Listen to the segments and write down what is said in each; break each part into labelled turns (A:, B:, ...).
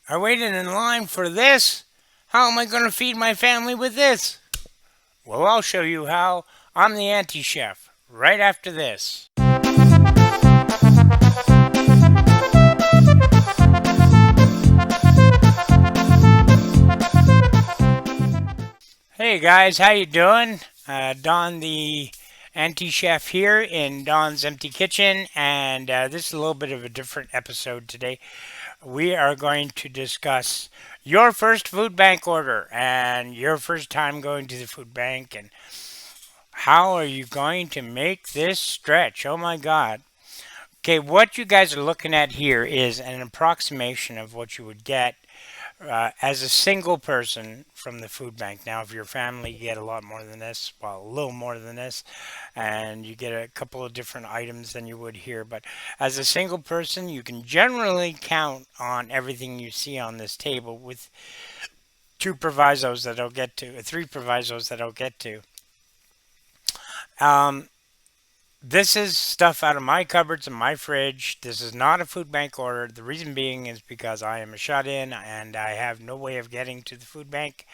A: I waited in line for this. How am I going to feed my family with this? Well, I'll show you how. I'm the anti-chef. Right after this. Hey guys, how you doing? Don the anti-chef here in Don's Empty Kitchen, and this is a little bit of a different episode today. We are going to discuss your first food bank order and your first time going to the food bank and how are you going to make this stretch? Oh my God. Okay, what you guys are looking at here is an approximation of what you would get as a single person from the food bank. Now, if you're family, you get a lot more than this, well, a little more than this, and you get a couple of different items than you would here. But as a single person, you can generally count on everything you see on this table with two provisos that I'll get to, three provisos that I'll get to. Um, This is stuff out of my cupboards and my fridge. This is not a food bank order. The reason being is because I am a shut in and I have no way of getting to the food bank.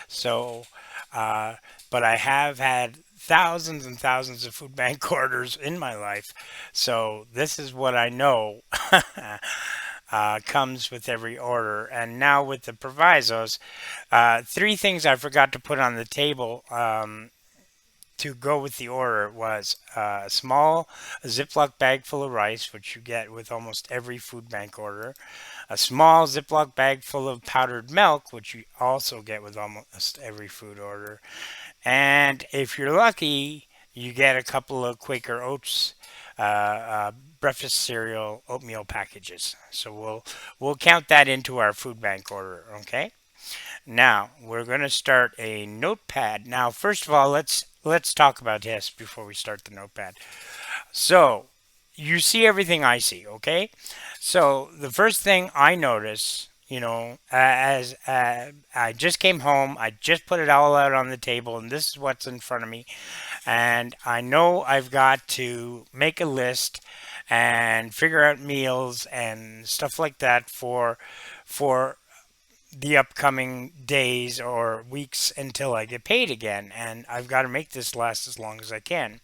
A: So, uh, but I have had thousands and thousands of food bank orders in my life. So, this is what I know comes with every order. And now, with the provisos, three things I forgot to put on the table. To go with the order was a small Ziploc bag full of rice, which you get with almost every food bank order, a small Ziploc bag full of powdered milk, which you also get with almost every food order, and if you're lucky, you get a couple of Quaker Oats breakfast cereal oatmeal packages. So we'll count that into our food bank order, okay? Now, we're going to start a notepad. Now, first of all, let's talk about this before we start the notepad. So, you see everything I see, okay? So, the first thing I notice, as I just came home, I just put it all out on the table, and this is what's in front of me. And I know I've got to make a list and figure out meals and stuff like that for the upcoming days or weeks until I get paid again. And I've got to make this last as long as I can.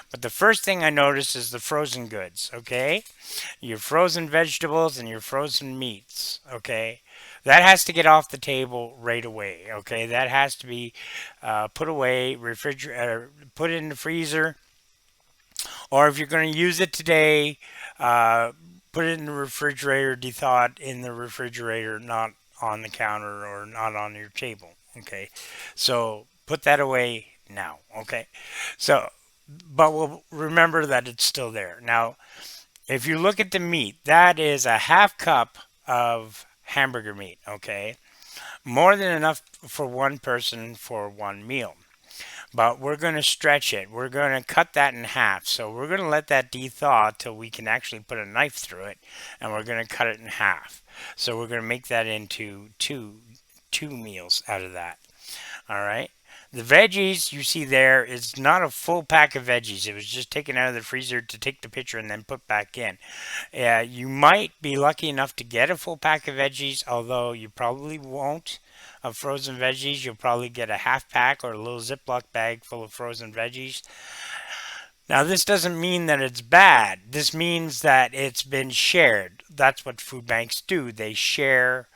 A: But the first thing I notice is the frozen goods, okay? Your frozen vegetables and your frozen meats, okay? That has to get off the table right away, okay? That has to be put away, put in the freezer, or if you're going to use it today, uh, put it in the refrigerator, de-thawed in the refrigerator, not on the counter or not on your table. Okay, so put that away now. Okay, so but we'll remember that it's still there. Now, if you look at the meat, that is a half cup of hamburger meat. Okay, more than enough for one person for one meal. But we're going to stretch it. We're going to cut that in half. So we're going to let that de-thaw till we can actually put a knife through it, and we're going to cut it in half. So we're going to make that into two meals out of that. All right. The veggies you see there is not a full pack of veggies. It was just taken out of the freezer to take the picture and then put back in. You might be lucky enough to get a full pack of veggies, although you probably won't. Of frozen veggies, you'll probably get a half pack or a little Ziploc bag full of frozen veggies. Now, this doesn't mean that it's bad. This means that it's been shared. That's what food banks do. They share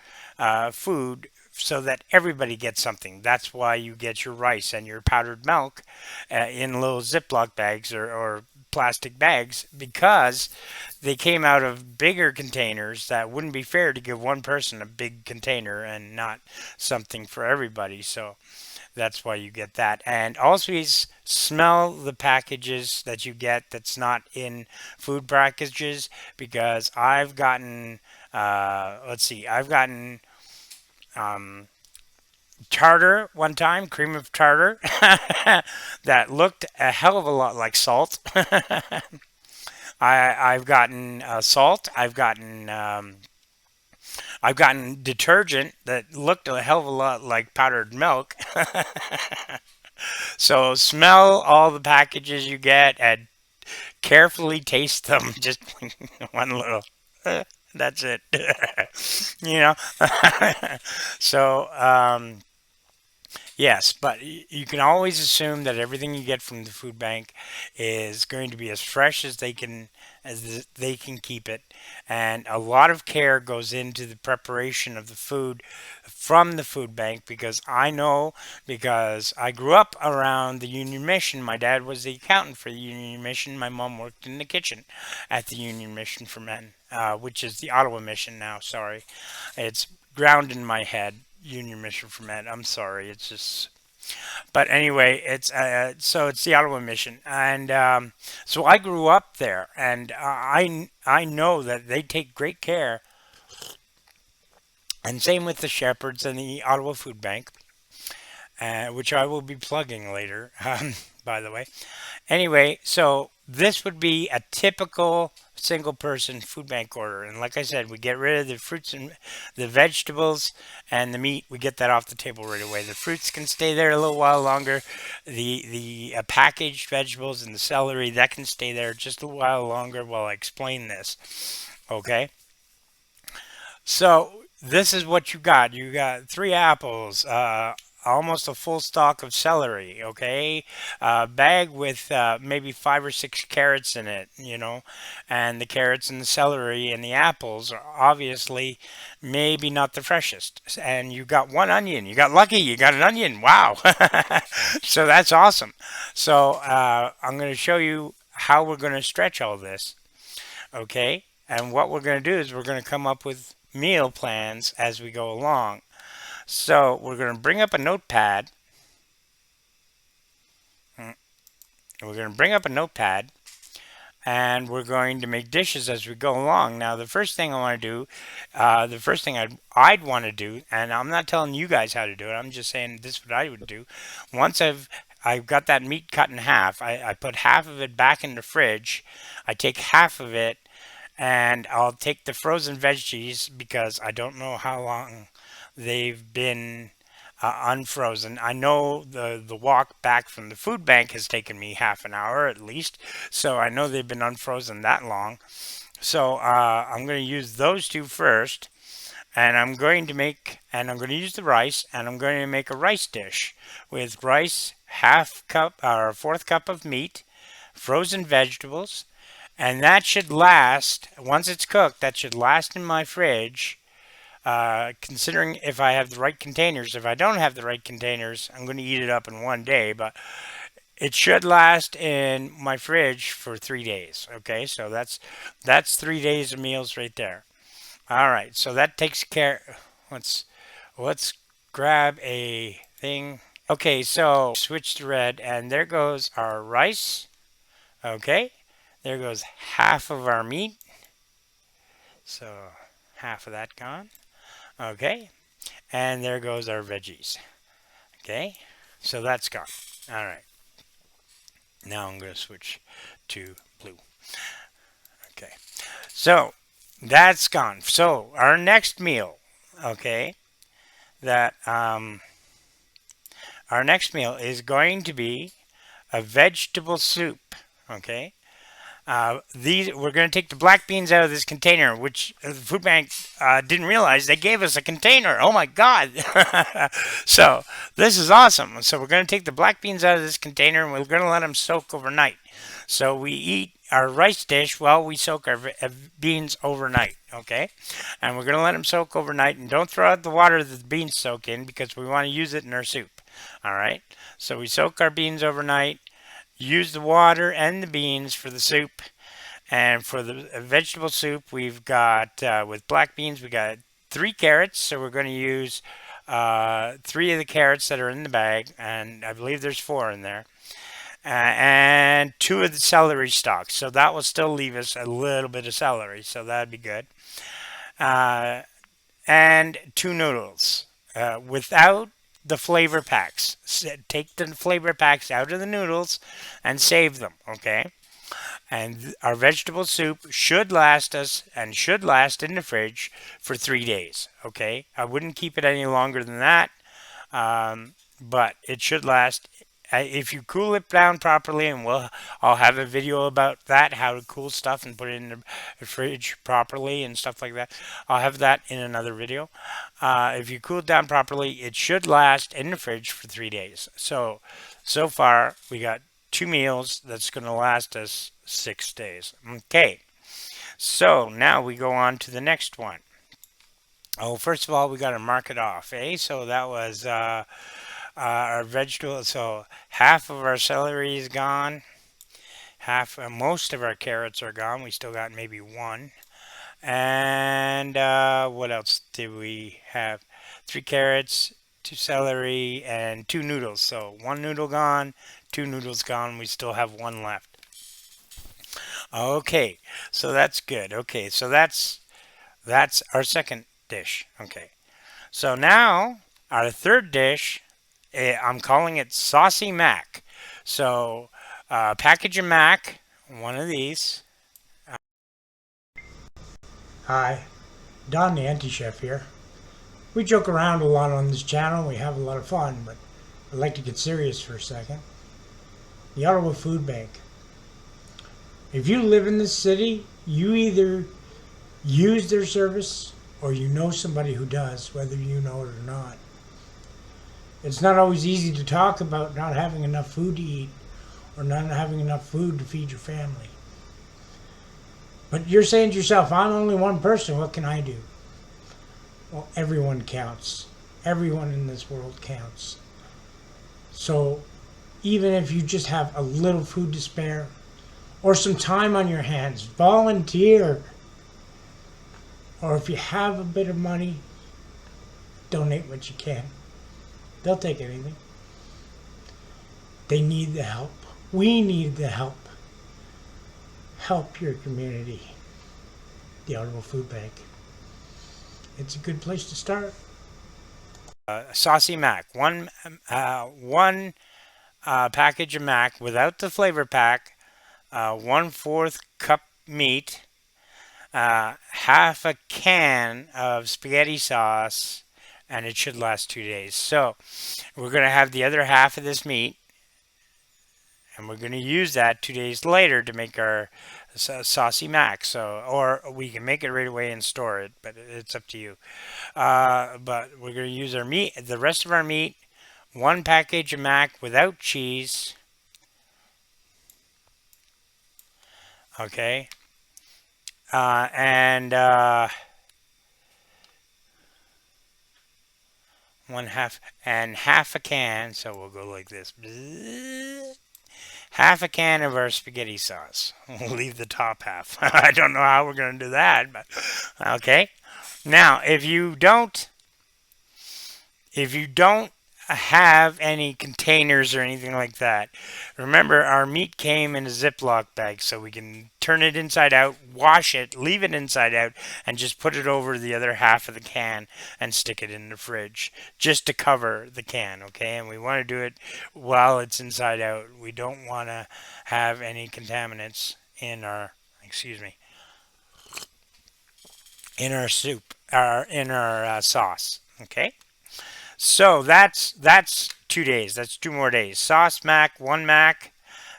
A: food so that everybody gets something. That's why you get your rice and your powdered milk in little Ziploc bags or plastic bags because they came out of bigger containers that wouldn't be fair to give one person a big container and not something for everybody. So that's why you get that. And always smell the packages that you get that's not in food packages because I've gotten, let's see, I've gotten um, tartar one time, cream of tartar, that looked a hell of a lot like salt. I've gotten salt. I've gotten detergent that looked a hell of a lot like powdered milk. So smell all the packages you get and carefully taste them. Just one little. That's it. you know. so yes, but you can always assume that everything you get from the food bank is going to be as fresh as they can keep it, and a lot of care goes into the preparation of the food from the food bank because I grew up around the Union Mission. My dad was the accountant for the Union Mission. My mom worked in the kitchen at the Union Mission for Men, which is the Ottawa Mission now. Sorry, it's ground in my head. Union Mission for Men. I'm sorry. It's just, but anyway, it's the Ottawa Mission, and so I grew up there, and I know that they take great care, and same with the Shepherds and the Ottawa Food Bank, which I will be plugging later, by the way. Anyway, so this would be a typical single person food bank order. And like I said, we get rid of the fruits and the vegetables and the meat. We get that off the table right away. The fruits can stay there a little while longer. The packaged vegetables and the celery, that can stay there just a while longer while I explain this. Okay? So this is what you got. You got three apples, almost a full stalk of celery. Okay, a bag with maybe 5 or 6 carrots in it. And the carrots and the celery and the apples are obviously maybe not the freshest. And you got one onion. You got lucky. You got an onion. Wow. So that's awesome. So I'm going to show you how we're going to stretch all this. Okay. And what we're going to do is we're going to come up with meal plans as we go along. So we're going to bring up a notepad. We're going to bring up a notepad and we're going to make dishes as we go along. Now, the first thing I want to do, the first thing I'd want to do, and I'm not telling you guys how to do it. I'm just saying this is what I would do. Once I've got that meat cut in half, I put half of it back in the fridge. I take half of it and I'll take the frozen veggies because I don't know how long they've been unfrozen. I know the walk back from the food bank has taken me half an hour at least, so I know they've been unfrozen that long. So I'm going to use those two first, and I'm going to use the rice, and I'm going to make a rice dish with rice, half cup or a fourth cup of meat, frozen vegetables, and that should last, once it's cooked, that should last in my fridge. Considering if I have the right containers. If I don't have the right containers, I'm going to eat it up in one day, but it should last in my fridge for 3 days. Okay, so that's 3 days of meals right there. All right, so that takes care. Let's grab a thing. Okay, so switch to red, and there goes our rice. Okay, there goes half of our meat. So half of that gone. Okay, and there goes our veggies. Okay, so that's gone. All right, now I'm going to switch to blue. Okay, so that's gone. So our next meal, okay, that our next meal is going to be a vegetable soup. Okay, these we're going to take the black beans out of this container, which the food bank didn't realize they gave us a container. Oh my God! So this is awesome. So we're going to take the black beans out of this container and we're going to let them soak overnight. So we eat our rice dish while we soak our beans overnight. Okay, and we're going to let them soak overnight, and don't throw out the water that the beans soak in because we want to use it in our soup. All right. So we soak our beans overnight. Use the water and the beans for the soup. And for the vegetable soup, we've got, with black beans, we got 3 carrots. So we're going to use 3 of the carrots that are in the bag. And I believe there's 4 in there. And 2 of the celery stalks. So that will still leave us a little bit of celery. So that'd be good. And 2 noodles. Without the flavor packs. Take the flavor packs out of the noodles and save them, okay? And our vegetable soup should last us and should last in the fridge for 3 days, okay? I wouldn't keep it any longer than that, but it should last if you cool it down properly, and I'll have a video about that, how to cool stuff and put it in the fridge properly and stuff like that. I'll have that in another video. If you cool it down properly, it should last in the fridge for 3 days. So far we got two meals that's going to last us 6 days. Okay, so now we go on to the next one. Oh, first of all, we got to mark it off, eh? So that was our vegetable. So half of our celery is gone. Most of our carrots are gone. We still got maybe one. And what else did we have? Three carrots, two celery, and two noodles. So one noodle gone, two noodles gone. We still have one left. Okay, so that's good. Okay, so that's our second dish. Okay, so now our third dish, I'm calling it Saucy Mac. So package of mac, one of these.
B: Hi, Don the Anti-Chef here. We joke around a lot on this channel, we have a lot of fun, but I'd like to get serious for a second. The Ottawa Food Bank. If you live in this city, you either use their service or you know somebody who does, whether you know it or not. It's not always easy to talk about not having enough food to eat or not having enough food to feed your family. But you're saying to yourself, I'm only one person, what can I do? Well, everyone counts. Everyone in this world counts. So even if you just have a little food to spare or some time on your hands, volunteer. Or if you have a bit of money, donate what you can. They'll take anything. They need the help. We need the help. Help your community. The Ottawa Food Bank. It's a good place to start.
A: Saucy mac, one package of mac without the flavor pack, 1/4 cup meat, half a can of spaghetti sauce, and it should last 2 days. So we're going to have the other half of this meat, and we're going to use that 2 days later to make our saucy mac. So, or we can make it right away and store it, but it's up to you. But we're going to use our meat, the rest of our meat, one package of mac without cheese. Okay, and half a can. So we'll go like this. Half a can of our spaghetti sauce. We'll leave the top half. I don't know how we're going to do that, but okay. Now, if you don't have any containers or anything like that, remember our meat came in a Ziploc bag, so we can turn it inside out, wash it, leave it inside out, and just put it over the other half of the can and stick it in the fridge just to cover the can, okay? And we want to do it while it's inside out. We don't want to have any contaminants in our, excuse me, in our soup, in our sauce, okay? So that's 2 days. That's 2 more days. Sauce mac, one mac,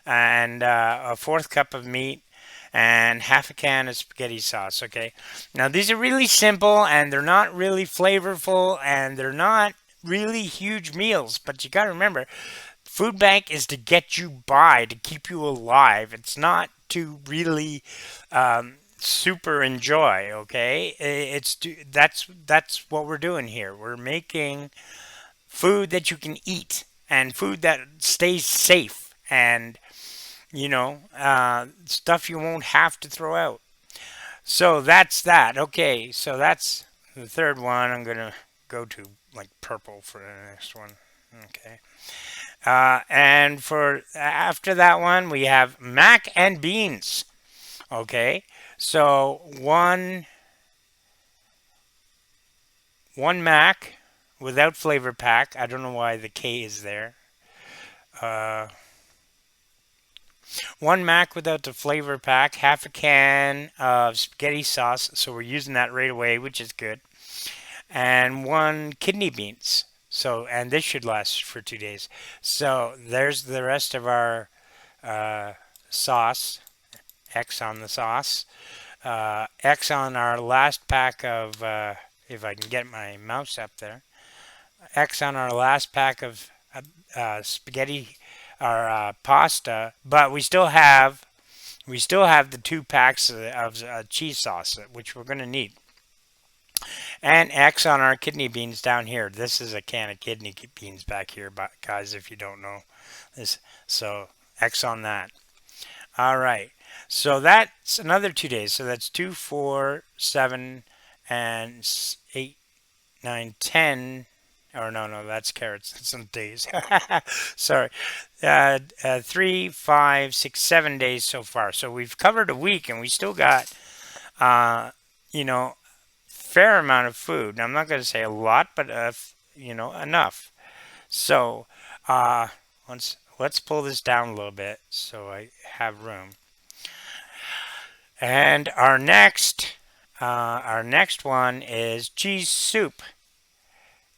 A: and a fourth cup of meat, and half a can of spaghetti sauce. Okay. Now these are really simple, and they're not really flavorful, and they're not really huge meals. But you got to remember, food bank is to get you by, to keep you alive. It's not to really super enjoy. Okay. That's what we're doing here. We're making food that you can eat and food that stays safe and stuff you won't have to throw out. So that's that. Okay, so that's the third one. I'm gonna go to like purple for the next one. Okay. And for after that one, we have mac and beans. Okay, so one mac without flavor pack. I don't know why the K is there. Uh, one mac without the flavor pack, half a can of spaghetti sauce. So we're using that right away, which is good. And one kidney beans. So, and this should last for 2 days. So there's the rest of our uh, sauce. X on the sauce. X on our last pack of, if I can get my mouse up there. X on our last pack of spaghetti or pasta, but we still have the 2 packs of cheese sauce, which we're going to need. And X on our kidney beans down here. This is a can of kidney beans back here, guys, if you don't know this. So X on that. All right. So that's another 2 days. So that's 2, 4, 7, and 8, 9, 10. Or no, no, that's carrots. That's some days. Sorry. 3, 5, 6, 7 days so far. So we've covered a week and we still got, uh, you know, fair amount of food. Now, I'm not going to say a lot, but enough. So, uh, let's pull this down a little bit so I have room. And our next one is cheese soup.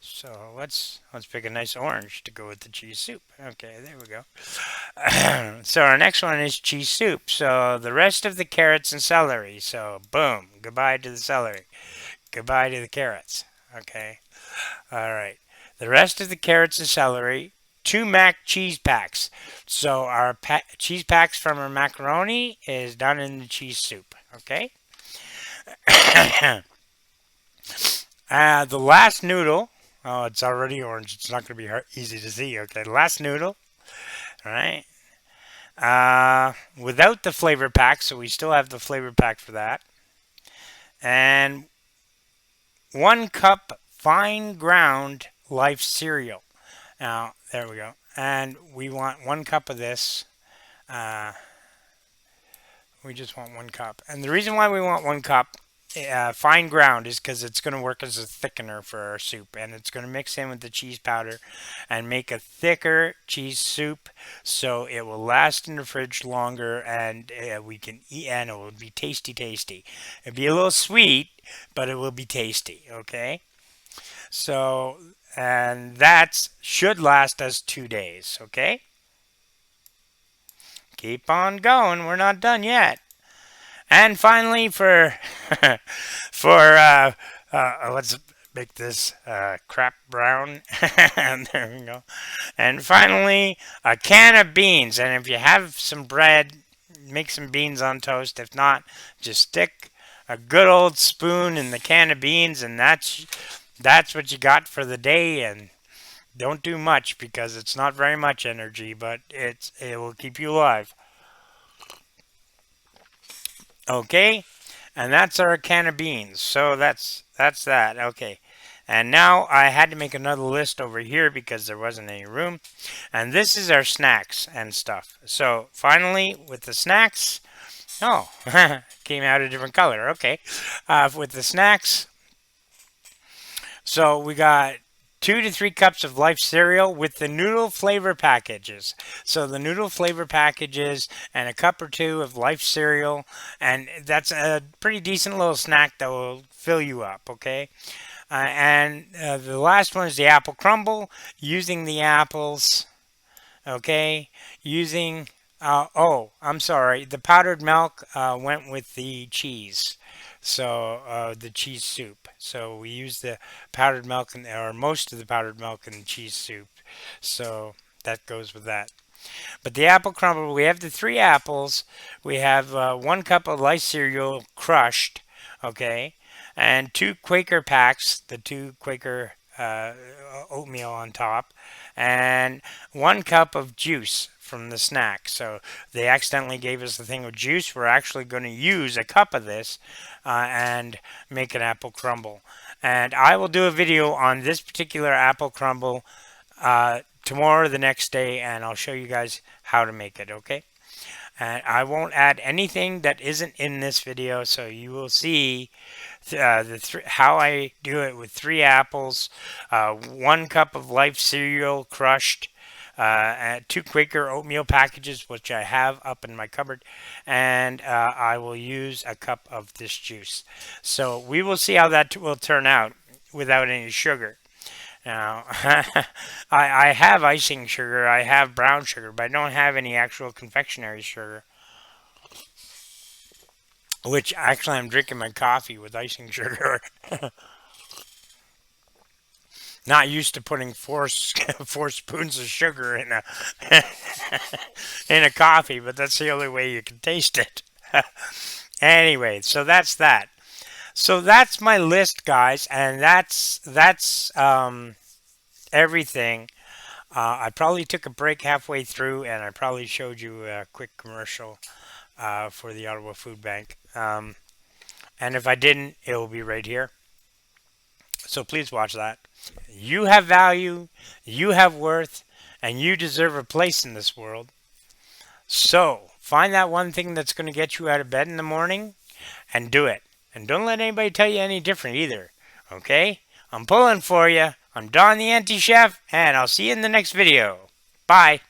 A: So let's pick a nice orange to go with the cheese soup. Okay, there we go. So our next one is cheese soup. So the rest of the carrots and celery. So boom, goodbye to the celery. Goodbye to the carrots. Okay. All right. The rest of the carrots and celery, 2 mac cheese packs. So our cheese packs from our macaroni is done in the cheese soup. Okay. The last noodle. Oh, it's already orange. It's not going to be easy to see. Okay. Last noodle. All right. Without the flavor pack, so we still have the flavor pack for that. And 1 cup fine ground life cereal. Now, there we go. And we want 1 cup of this. Uh, we just want 1 cup. And the reason why we want 1 cup fine ground is because it's going to work as a thickener for our soup. And it's going to mix in with the cheese powder and make a thicker cheese soup so it will last in the fridge longer and we can eat and it will be tasty, tasty. It'll be a little sweet, but it will be tasty, okay? So, and that should last us 2 days, okay? Keep on going. We're not done yet. And finally, for let's make this crap brown. And there we go. And finally, a can of beans. And if you have some bread, make some beans on toast. If not, just stick a good old spoon in the can of beans, and that's what you got for the day. And don't do much because it's not very much energy, but it will keep you alive. Okay, and that's our can of beans. So that's that. Okay. And now I had to make another list over here because there wasn't any room. And this is our snacks and stuff. So finally, with the snacks, oh, came out a different color. Okay. With the snacks, so we got 2 to 3 cups of life cereal with the noodle flavor packages. So the noodle flavor packages and a cup or two of life cereal, and that's a pretty decent little snack that will fill you up. Okay. And the last one is the apple crumble. Using the apples, okay. Using I'm sorry. The powdered milk went with the cheese. So the cheese soup. So we use the powdered milk or most of the powdered milk in the cheese soup. So that goes with that. But the apple crumble, we have the 3 apples. We have 1 cup of light cereal crushed, okay, and 2 Quaker packs, the 2 Quaker oatmeal on top, and 1 cup of juice from the snack. So they accidentally gave us the thing with juice. We're actually going to use a cup of this and make an apple crumble. And I will do a video on this particular apple crumble tomorrow or the next day, and I'll show you guys how to make it, okay? And I won't add anything that isn't in this video, so you will see how I do it with 3 apples, 1 cup of life cereal crushed, 2 Quaker oatmeal packages, which I have up in my cupboard, and I will use a cup of this juice. So we will see how that will turn out without any sugar. Now, I have icing sugar, I have brown sugar, but I don't have any actual confectionery sugar. Which actually, I'm drinking my coffee with icing sugar. Not used to putting four spoons of sugar in a in a coffee, but that's the only way you can taste it. Anyway, so that's that. So that's my list, guys, and that's everything. I probably took a break halfway through, and I probably showed you a quick commercial for the Ottawa Food Bank. And if I didn't, it will be right here. So please watch that. You have value, you have worth, and you deserve a place in this world. So find that one thing that's going to get you out of bed in the morning and do it. And don't let anybody tell you any different either. Okay? I'm pulling for you. I'm Don the Anti Chef, and I'll see you in the next video. Bye.